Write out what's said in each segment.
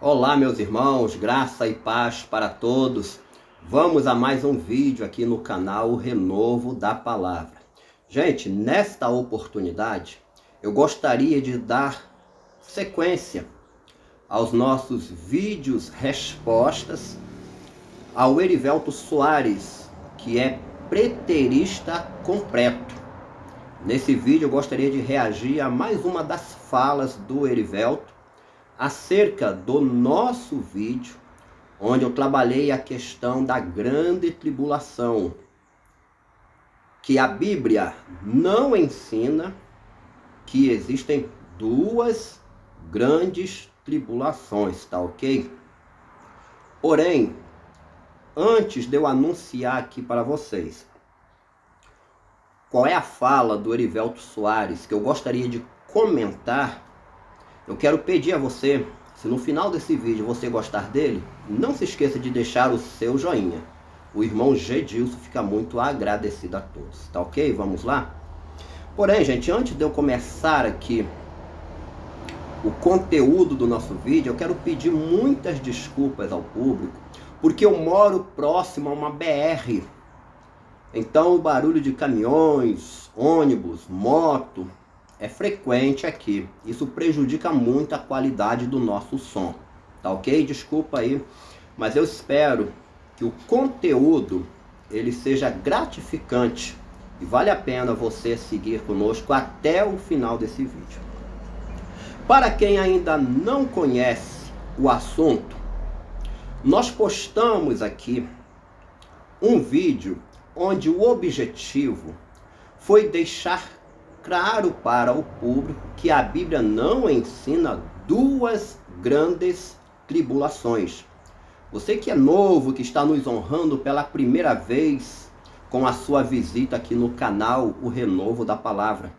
Olá, meus irmãos, graça e paz para todos. Vamos a mais um vídeo aqui no canal O Renovo da Palavra. Gente, nesta oportunidade, eu gostaria de dar sequência aos nossos vídeos respostas ao Erivelto Soares, que é preterista completo. Nesse vídeo eu gostaria de reagir a mais uma das falas do Erivelto acerca do nosso vídeo, onde eu trabalhei a questão da grande tribulação, que a Bíblia não ensina que existem duas grandes tribulações, tá ok? Porém, antes de eu anunciar aqui para vocês qual é a fala do Erivelto Soares que eu gostaria de comentar, eu quero pedir a você, se no final desse vídeo você gostar dele, não se esqueça de deixar o seu joinha. O irmão Gedilson fica muito agradecido a todos, tá ok? Vamos lá? Porém, gente, antes de eu começar aqui o conteúdo do nosso vídeo, eu quero pedir muitas desculpas ao público, porque eu moro próximo a uma BR. Então o barulho de caminhões, ônibus, moto é frequente aqui. Isso prejudica muito a qualidade do nosso som, tá ok? Desculpa aí, mas eu espero que o conteúdo ele seja gratificante e vale a pena você seguir conosco até o final desse vídeo. Para quem ainda não conhece o assunto, nós postamos aqui um vídeo onde o objetivo foi deixar claro para o público que a Bíblia não ensina duas grandes tribulações. Você que é novo, que está nos honrando pela primeira vez com a sua visita aqui no canal O Renovo da Palavra,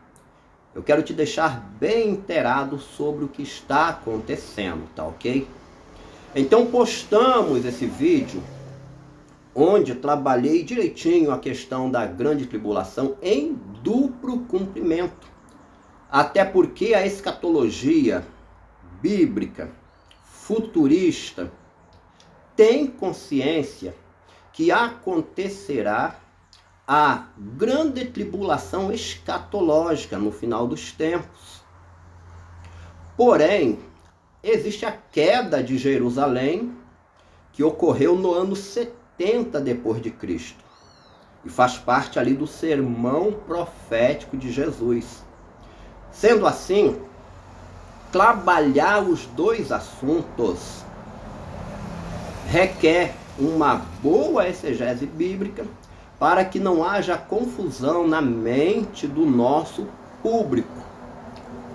eu quero te deixar bem inteirado sobre o que está acontecendo, tá ok? Então postamos esse vídeo onde trabalhei direitinho a questão da grande tribulação em duplo cumprimento. Até porque a escatologia bíblica, futurista, tem consciência que acontecerá a grande tribulação escatológica no final dos tempos. Porém, existe a queda de Jerusalém, que ocorreu no ano 70 depois de Cristo. E faz parte ali do sermão profético de Jesus. Sendo assim, trabalhar os dois assuntos requer uma boa exegese bíblica para que não haja confusão na mente do nosso público.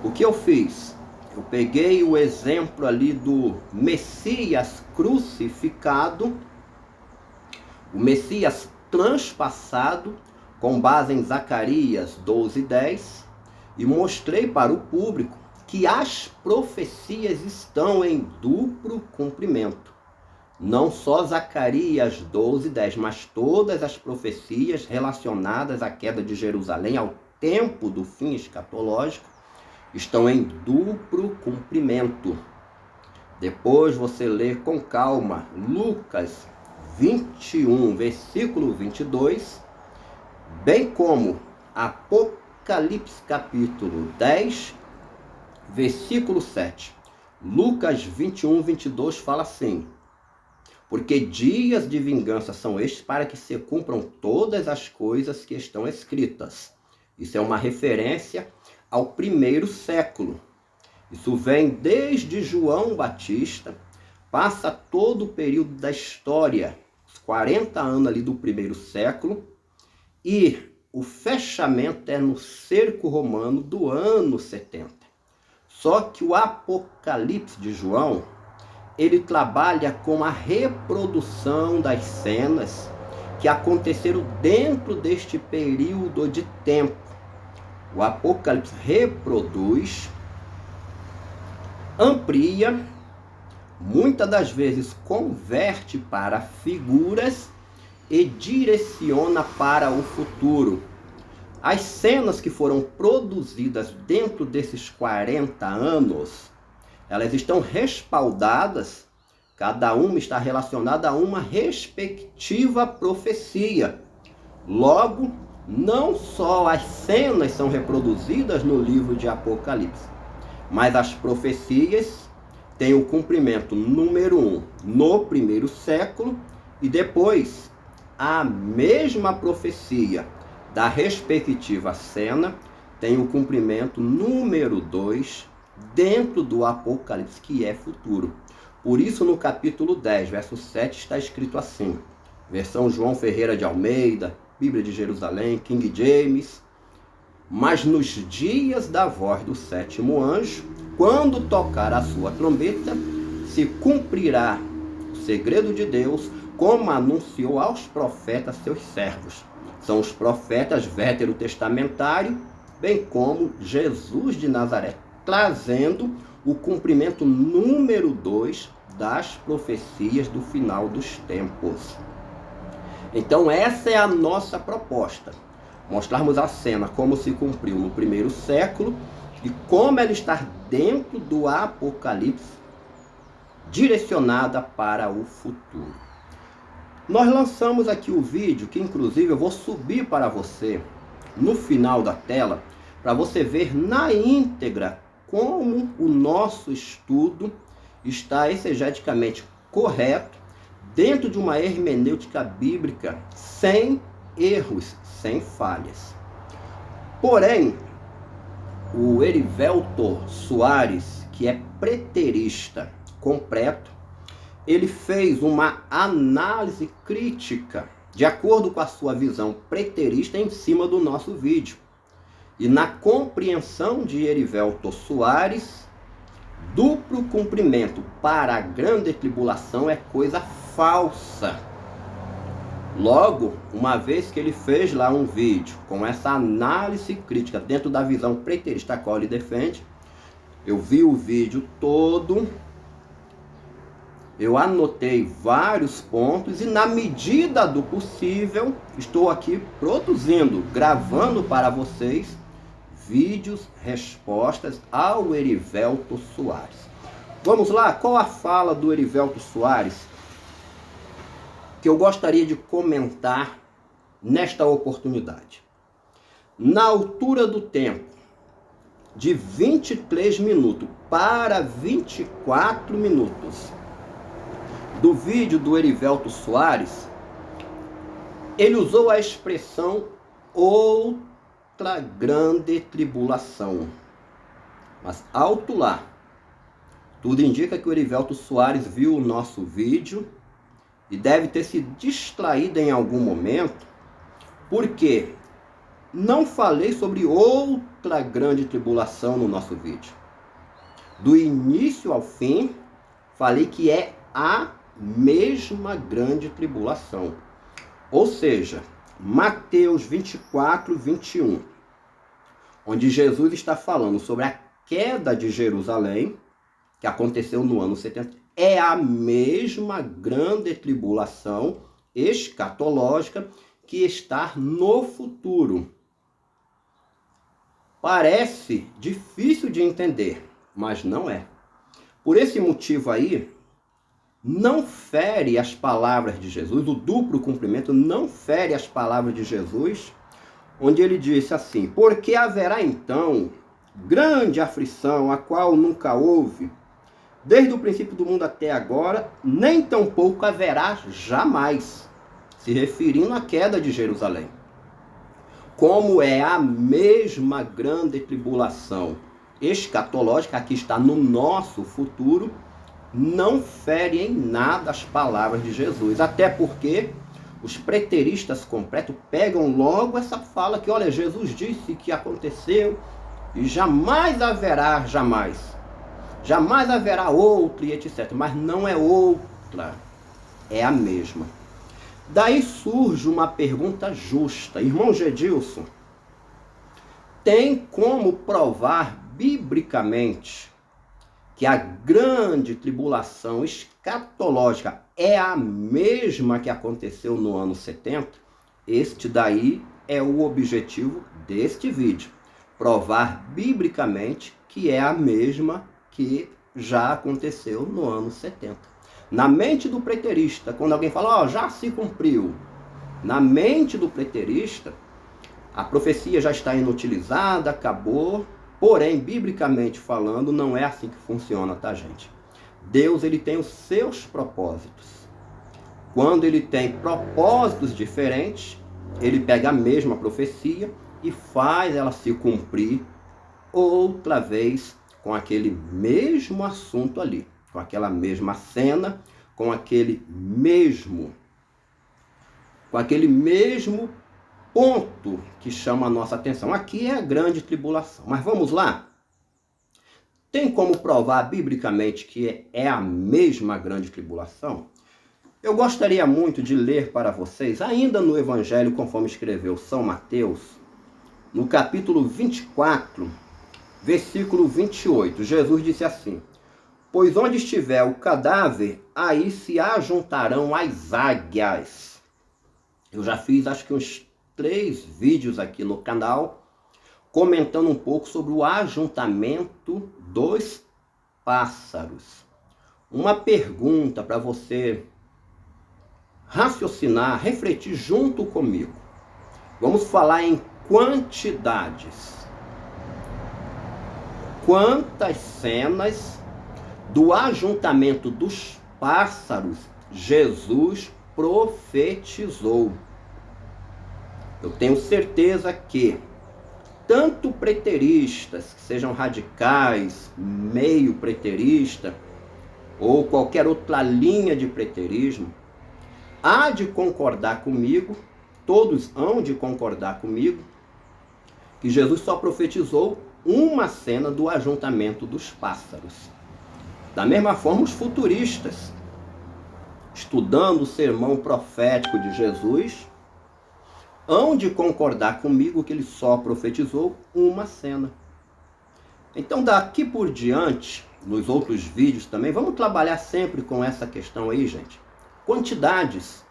O que eu fiz? Eu peguei o exemplo ali do Messias crucificado, o Messias transpassado, com base em Zacarias 12:10, e mostrei para o público que as profecias estão em duplo cumprimento. Não só Zacarias 12:10, mas todas as profecias relacionadas à queda de Jerusalém, ao tempo do fim escatológico, estão em duplo cumprimento. Depois você lê com calma Lucas 21, versículo 22, bem como Apocalipse capítulo 10, versículo 7. Lucas 21, 22 fala assim: porque dias de vingança são estes para que se cumpram todas as coisas que estão escritas. Isso é uma referência ao primeiro século. Isso vem desde João Batista, passa todo o período da história, os 40 anos ali do primeiro século, e o fechamento é no cerco romano do ano 70. Só que o Apocalipse de João, ele trabalha com a reprodução das cenas que aconteceram dentro deste período de tempo. O Apocalipse reproduz, amplia, muitas das vezes converte para figuras e direciona para o futuro. As cenas que foram produzidas dentro desses 40 anos, elas estão respaldadas, cada uma está relacionada a uma respectiva profecia. Logo, não só as cenas são reproduzidas no livro de Apocalipse, mas as profecias têm o cumprimento número 1 no primeiro século e depois a mesma profecia da respectiva cena tem o cumprimento número 2 dentro do Apocalipse, que é futuro. Por isso, no capítulo 10, verso 7, está escrito assim, versão João Ferreira de Almeida, Bíblia de Jerusalém, King James: mas nos dias da voz do sétimo anjo, quando tocar a sua trombeta, se cumprirá o segredo de Deus, como anunciou aos profetas seus servos. São os profetas veterotestamentários, bem como Jesus de Nazaré, trazendo o cumprimento número 2 das profecias do final dos tempos. Então essa é a nossa proposta, mostrarmos a cena como se cumpriu no primeiro século e como ela está dentro do Apocalipse, direcionada para o futuro. Nós lançamos aqui o vídeo, que inclusive eu vou subir para você no final da tela, para você ver na íntegra como o nosso estudo está exegeticamente correto, dentro de uma hermenêutica bíblica, sem erros, sem falhas. Porém, o Erivelto Soares, que é preterista completo, ele fez uma análise crítica, de acordo com a sua visão preterista, em cima do nosso vídeo. E na compreensão de Erivelto Soares, duplo cumprimento para a grande tribulação é coisa falsa. Logo, uma vez que ele fez lá um vídeo com essa análise crítica dentro da visão preterista a qual ele defende, eu vi o vídeo todo, eu anotei vários pontos e, na medida do possível, estou aqui produzindo, gravando para vocês vídeos, respostas ao Erivelto Soares. Vamos lá? Qual a fala do Erivelto Soares que eu gostaria de comentar nesta oportunidade? Na altura do tempo, de 23 minutos para 24 minutos, do vídeo do Erivelto Soares, ele usou a expressão outra grande tribulação. Mas alto lá. Tudo indica que o Erivelto Soares viu o nosso vídeo e deve ter se distraído em algum momento, porque não falei sobre outra grande tribulação no nosso vídeo. Do início ao fim, falei que é a mesma grande tribulação. Ou seja, Mateus 24, 21, onde Jesus está falando sobre a queda de Jerusalém, que aconteceu no ano 70, é a mesma grande tribulação escatológica que está no futuro. Parece difícil de entender, mas não é. Por esse motivo aí, não fere as palavras de Jesus, o duplo cumprimento não fere as palavras de Jesus, onde ele disse assim: porque haverá então grande aflição, a qual nunca houve, desde o princípio do mundo até agora, nem tampouco haverá jamais, se referindo à queda de Jerusalém. Como é a mesma grande tribulação escatológica, aqui está no nosso futuro, não fere em nada as palavras de Jesus. Até porque os preteristas completos pegam logo essa fala que, olha, Jesus disse que aconteceu e jamais haverá, jamais haverá outra e etc. Mas não é outra, é a mesma. Daí surge uma pergunta justa. Irmão Gedilson, tem como provar biblicamente que a grande tribulação escatológica é a mesma que aconteceu no ano 70? Este daí é o objetivo deste vídeo. Provar biblicamente que é a mesma que já aconteceu no ano 70. Na mente do preterista, quando alguém fala, já se cumpriu, na mente do preterista, a profecia já está inutilizada, acabou, porém, biblicamente falando, não é assim que funciona, tá, gente? Deus, ele tem os seus propósitos. Quando ele tem propósitos diferentes, ele pega a mesma profecia e faz ela se cumprir outra vez com aquele mesmo assunto ali, com aquela mesma cena, com aquele mesmo ponto que chama a nossa atenção. Aqui é a grande tribulação. Mas vamos lá? Tem como provar biblicamente que é a mesma grande tribulação? Eu gostaria muito de ler para vocês, ainda no Evangelho, conforme escreveu São Mateus, no capítulo 24, versículo 28. Jesus disse assim: pois onde estiver o cadáver, aí se ajuntarão as águias. Eu já fiz, acho que uns 3 vídeos aqui no canal, comentando um pouco sobre o ajuntamento dos pássaros. Uma pergunta para você raciocinar, refletir junto comigo. Vamos falar em quantidades. Quantas cenas do ajuntamento dos pássaros Jesus profetizou? Eu tenho certeza que tanto preteristas, que sejam radicais, meio preterista, ou qualquer outra linha de preterismo, há de concordar comigo, todos hão de concordar comigo, que Jesus só profetizou uma cena do ajuntamento dos pássaros. Da mesma forma, os futuristas, estudando o sermão profético de Jesus, hão de concordar comigo que ele só profetizou uma cena. Então, daqui por diante, nos outros vídeos também, vamos trabalhar sempre com essa questão aí, gente. Quantidades.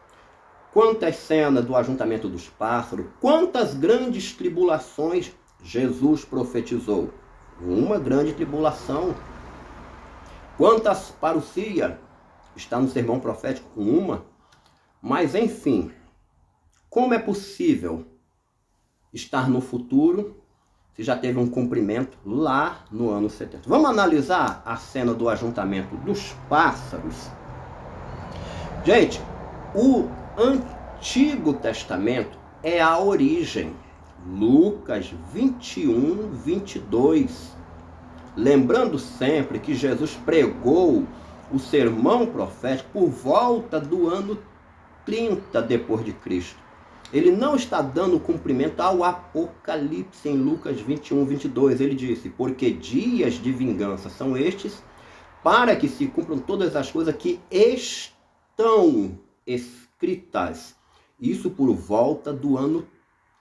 Quantas cenas do ajuntamento dos pássaros, quantas grandes tribulações Jesus profetizou? Uma grande tribulação. Quantas parousia? Está no sermão profético? Uma. Mas, enfim, como é possível estar no futuro se já teve um cumprimento lá no ano 70? Vamos analisar a cena do ajuntamento dos pássaros? Gente, o Antigo Testamento é a origem. Lucas 21, 22. Lembrando sempre que Jesus pregou o sermão profético por volta do ano 30 depois de Cristo. Ele não está dando cumprimento ao Apocalipse em Lucas 21, 22. Ele disse, porque dias de vingança são estes, para que se cumpram todas as coisas que estão escritas. Isso por volta do ano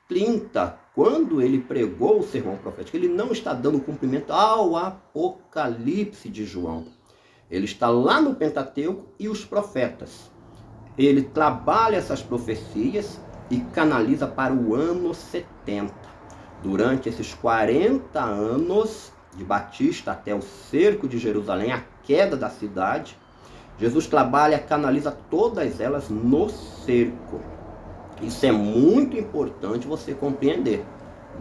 30, quando ele pregou o sermão profético. Ele não está dando cumprimento ao Apocalipse de João. Ele está lá no Pentateuco e os profetas. Ele trabalha essas profecias e canaliza para o ano 70. Durante esses 40 anos de Batista até o cerco de Jerusalém, a queda da cidade, Jesus trabalha, canaliza todas elas no cerco. Isso é muito importante você compreender.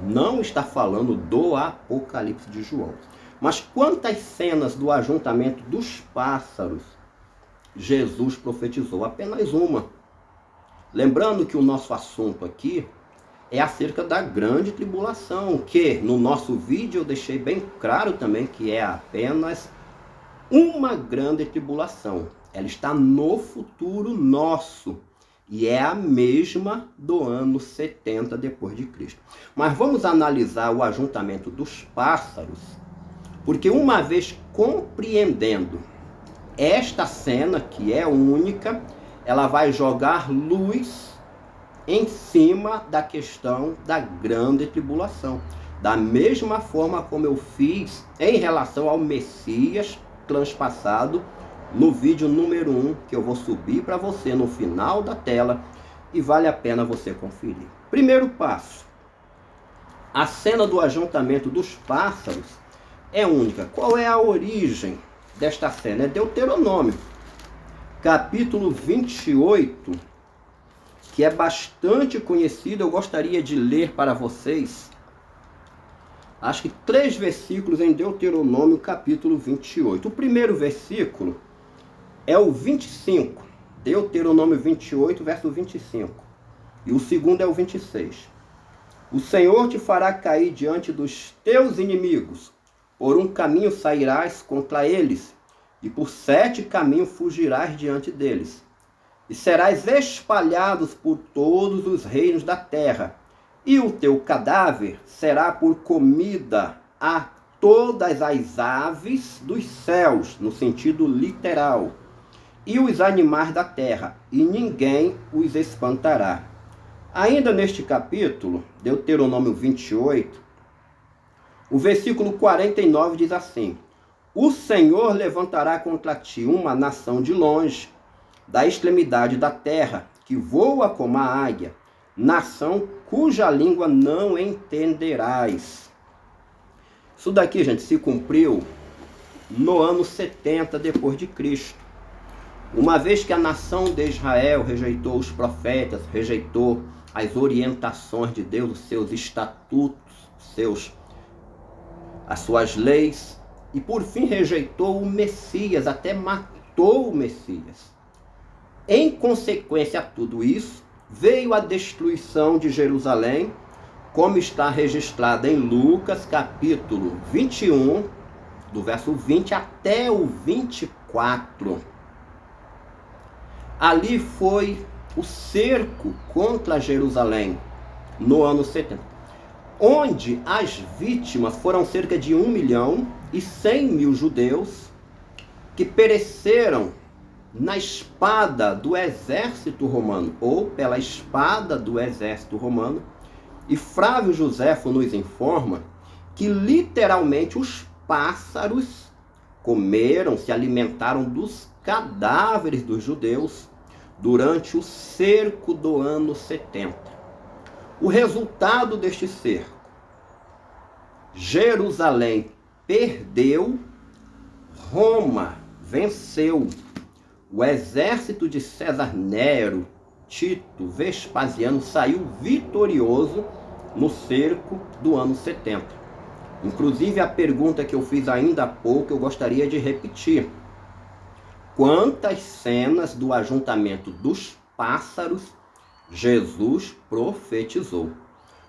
Não está falando do Apocalipse de João. Mas quantas cenas do ajuntamento dos pássaros Jesus profetizou? Apenas uma. Lembrando que o nosso assunto aqui é acerca da grande tribulação, que no nosso vídeo eu deixei bem claro também que é apenas uma grande tribulação. Ela está no futuro nosso e é a mesma do ano 70 depois de Cristo. Mas vamos analisar o ajuntamento dos pássaros, porque uma vez compreendendo esta cena, que é única, ela vai jogar luz em cima da questão da grande tribulação. Da mesma forma como eu fiz em relação ao Messias transpassado no vídeo número 1, que eu vou subir para você no final da tela e vale a pena você conferir. Primeiro passo. A cena do ajuntamento dos pássaros é única. Qual é a origem desta cena? É Deuteronômio, capítulo 28, que é bastante conhecido. Eu gostaria de ler para vocês, acho que 3 versículos em Deuteronômio, capítulo 28. O primeiro versículo é o 25, Deuteronômio 28, verso 25. E o segundo é o 26. O Senhor te fará cair diante dos teus inimigos. Por um caminho sairás contra eles, e por 7 caminhos fugirás diante deles. E serás espalhados por todos os reinos da terra, e o teu cadáver será por comida a todas as aves dos céus, no sentido literal, e os animais da terra, e ninguém os espantará. Ainda neste capítulo, Deuteronômio 28, o versículo 49 diz assim: o Senhor levantará contra ti uma nação de longe, da extremidade da terra, que voa como a águia, nação cuja língua não entenderás. Isso daqui, gente, se cumpriu no ano 70 depois de Cristo. Uma vez que a nação de Israel rejeitou os profetas, rejeitou as orientações de Deus, os seus estatutos, as suas leis, e por fim rejeitou o Messias, até matou o Messias. Em consequência a tudo isso, veio a destruição de Jerusalém, como está registrada em Lucas, capítulo 21, do verso 20 até o 24. Ali foi o cerco contra Jerusalém, no ano 70, onde as vítimas foram cerca de 1.100.000 judeus, que pereceram na espada do exército romano, ou pela espada do exército romano. E Flávio Joséfo nos informa que literalmente os pássaros comeram, se alimentaram dos cadáveres dos judeus durante o cerco do ano 70. O resultado deste cerco: Jerusalém perdeu, Roma venceu. O exército de César Nero, Tito, Vespasiano saiu vitorioso no cerco do ano 70. Inclusive, a pergunta que eu fiz ainda há pouco, eu gostaria de repetir: quantas cenas do ajuntamento dos pássaros Jesus profetizou?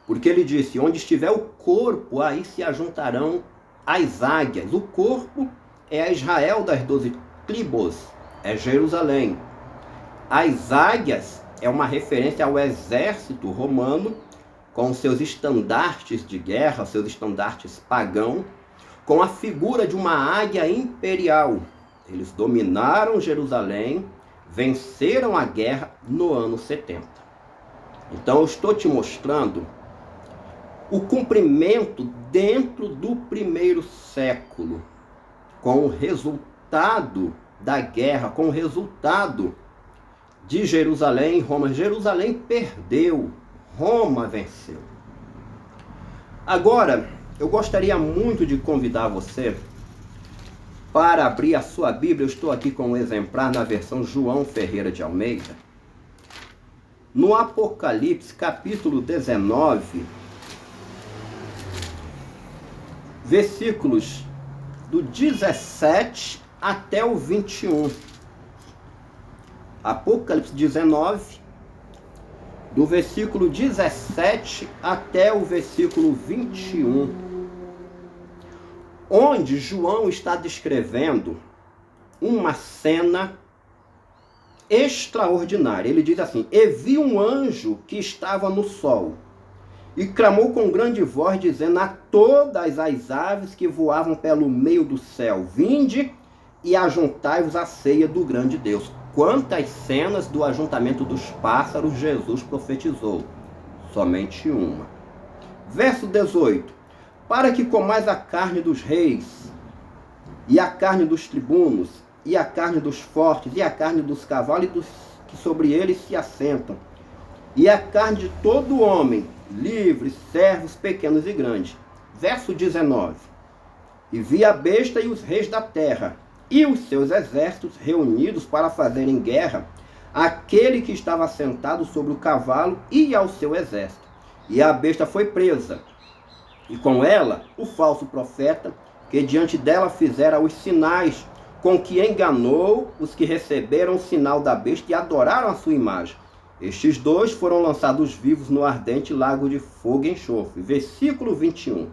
Porque ele disse: onde estiver o corpo, aí se ajuntarão as águias. O corpo é a Israel das 12 tribos, é Jerusalém. As águias é uma referência ao exército romano, com seus estandartes de guerra, seus estandartes pagãos, com a figura de uma águia imperial. Eles dominaram Jerusalém, venceram a guerra no ano 70. Então eu estou te mostrando o cumprimento dentro do primeiro século, com o resultado da guerra, com o resultado de Jerusalém e Roma. Jerusalém perdeu, Roma venceu. Agora, eu gostaria muito de convidar você para abrir a sua Bíblia. Eu estou aqui com um exemplar na versão João Ferreira de Almeida. No Apocalipse, capítulo 19, versículos do 17 até o 21. Apocalipse 19, do versículo 17 até o versículo 21, onde João está descrevendo uma cena extraordinária. Ele diz assim: e vi um anjo que estava no sol, e clamou com grande voz, dizendo a todas as aves que voavam pelo meio do céu: vinde e ajuntai-vos à ceia do grande Deus. Quantas cenas do ajuntamento dos pássaros Jesus profetizou? Somente uma. Verso 18: para que comais a carne dos reis, e a carne dos tribunos, e a carne dos fortes, e a carne dos cavalos, e dos que sobre eles se assentam, e a carne de todo homem, livres, servos, pequenos e grandes. Verso 19: e vi a besta e os reis da terra, e os seus exércitos reunidos para fazerem guerra àquele que estava sentado sobre o cavalo e ao seu exército. E a besta foi presa, e com ela o falso profeta, que diante dela fizera os sinais, com que enganou os que receberam o sinal da besta e adoraram a sua imagem. Estes dois foram lançados vivos no ardente lago de fogo e enxofre. Versículo 21.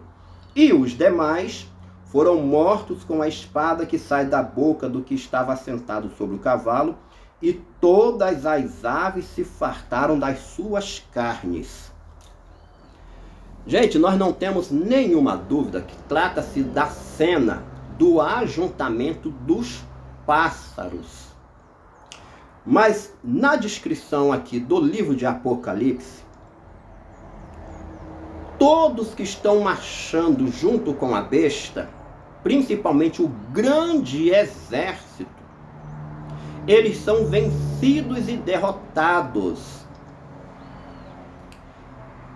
E os demais foram mortos com a espada que sai da boca do que estava sentado sobre o cavalo, e todas as aves se fartaram das suas carnes. Gente, nós não temos nenhuma dúvida que trata-se da cena do ajuntamento dos pássaros. Mas na descrição aqui do livro de Apocalipse, todos que estão marchando junto com a besta, principalmente o grande exército, eles são vencidos e derrotados.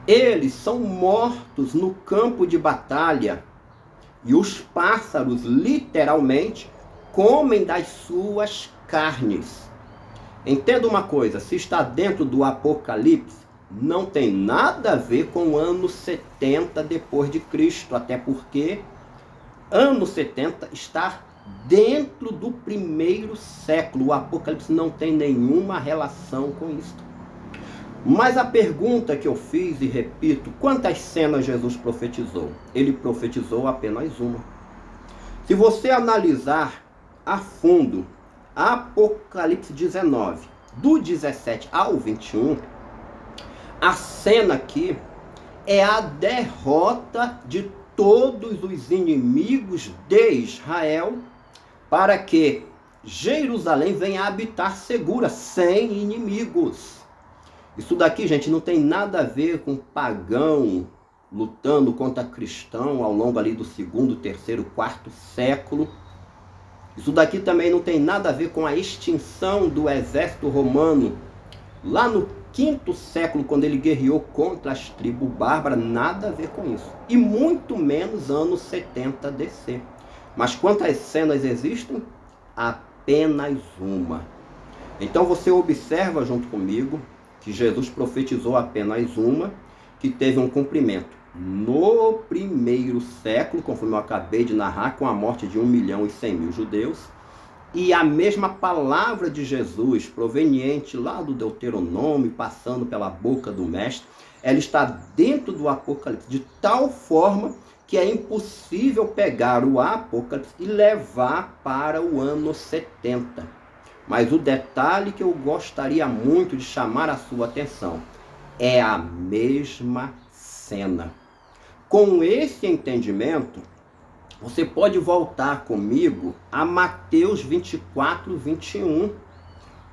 Eles são mortos no campo de batalha. E os pássaros, literalmente, comem das suas carnes. Entenda uma coisa, se está dentro do Apocalipse, não tem nada a ver com o ano 70 depois de Cristo, até porque ano 70 está dentro do primeiro século. O Apocalipse não tem nenhuma relação com isso. Mas a pergunta que eu fiz e repito, quantas cenas Jesus profetizou? Ele profetizou apenas uma. Se você analisar a fundo Apocalipse 19, do 17 ao 21, a cena aqui é a derrota de todos os inimigos de Israel, para que Jerusalém venha a habitar segura, sem inimigos. Isso daqui, gente, não tem nada a ver com pagão lutando contra cristão ao longo ali do 2º, 3º, 4º século. Isso daqui também não tem nada a ver com a extinção do exército romano lá no 5º século, quando ele guerreou contra as tribos bárbaras. Nada a ver com isso. E muito menos anos 70 DC. Mas quantas cenas existem? Apenas uma. Então você observa junto comigo que Jesus profetizou apenas uma, que teve um cumprimento no primeiro século, conforme eu acabei de narrar, com a morte de 1.100.000 judeus. E a mesma palavra de Jesus, proveniente lá do Deuteronômio, passando pela boca do Mestre, ela está dentro do Apocalipse, de tal forma que é impossível pegar o Apocalipse e levar para o ano 70. Mas o detalhe que eu gostaria muito de chamar a sua atenção é a mesma cena. Com esse entendimento, você pode voltar comigo a Mateus 24, 21,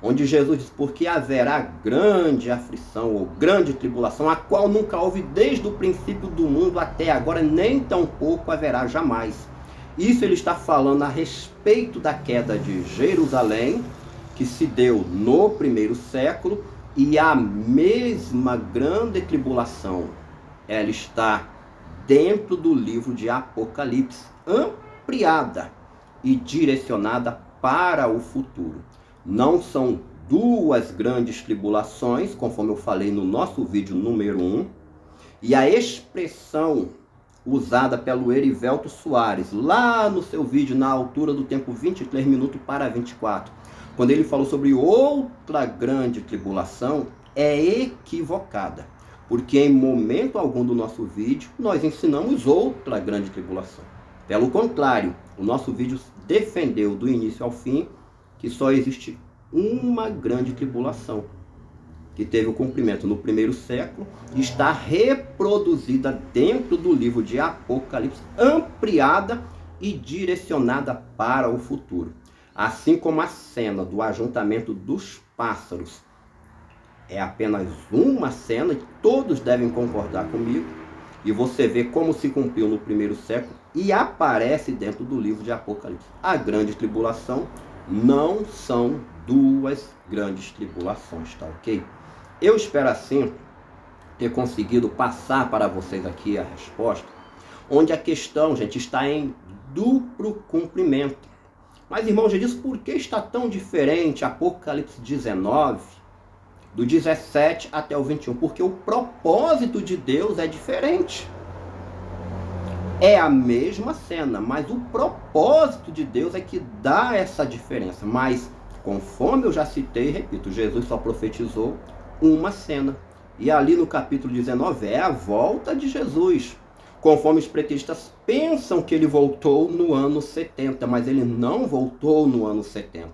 onde Jesus diz: porque haverá grande aflição ou grande tribulação, a qual nunca houve desde o princípio do mundo até agora, nem tampouco haverá jamais. Isso ele está falando a respeito da queda de Jerusalém, que se deu no primeiro século, e a mesma grande tribulação, ela está dentro do livro de Apocalipse, ampliada e direcionada para o futuro. Não são duas grandes tribulações, conforme eu falei no nosso vídeo número 1, e a expressão usada pelo Erivelto Soares, lá no seu vídeo na altura do tempo 23 minutos para 24, quando ele falou sobre outra grande tribulação, é equivocada. Porque em momento algum do nosso vídeo, nós ensinamos outra grande tribulação. Pelo contrário, o nosso vídeo defendeu do início ao fim que só existe uma grande tribulação, que teve o cumprimento no primeiro século e está reproduzida dentro do livro de Apocalipse, ampliada e direcionada para o futuro. Assim como a cena do ajuntamento dos pássaros é apenas uma cena, e todos devem concordar comigo, e você vê como se cumpriu no primeiro século e aparece dentro do livro de Apocalipse. A grande tribulação não são duas grandes tribulações, tá ok? Eu espero assim ter conseguido passar para vocês aqui a resposta, onde a questão, gente, está em duplo cumprimento. Mas, irmão Jesus, por que está tão diferente Apocalipse 19, do 17 até o 21? Porque o propósito de Deus é diferente. É a mesma cena, mas o propósito de Deus é que dá essa diferença. Mas, conforme eu já citei, repito, Jesus só profetizou uma cena. E ali no capítulo 19 é a volta de Jesus. Conforme os preteristas pensam que ele voltou no ano 70, mas ele não voltou no ano 70.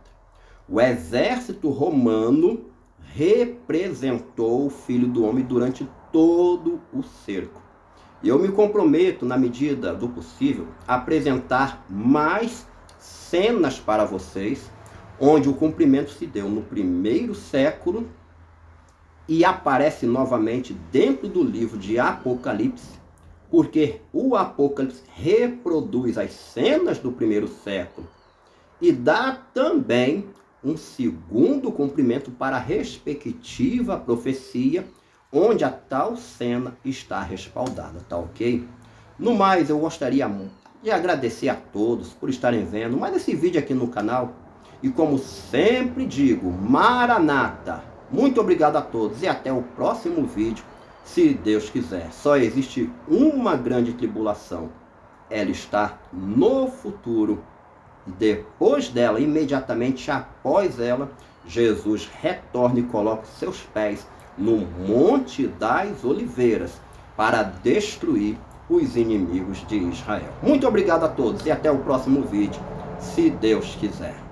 O exército romano representou o Filho do Homem durante todo o cerco. E eu me comprometo, na medida do possível, a apresentar mais cenas para vocês, onde o cumprimento se deu no primeiro século e aparece novamente dentro do livro de Apocalipse, porque o Apocalipse reproduz as cenas do primeiro século e dá também um segundo cumprimento para a respectiva profecia, onde a tal cena está respaldada, tá ok? No mais, eu gostaria de agradecer a todos por estarem vendo mais esse vídeo aqui no canal. E como sempre digo, Maranata! Muito obrigado a todos e até o próximo vídeo, se Deus quiser. Só existe uma grande tribulação. Ela está no futuro. Depois dela, imediatamente após ela, Jesus retorna e coloca seus pés no Monte das Oliveiras para destruir os inimigos de Israel. Muito obrigado a todos e até o próximo vídeo, se Deus quiser.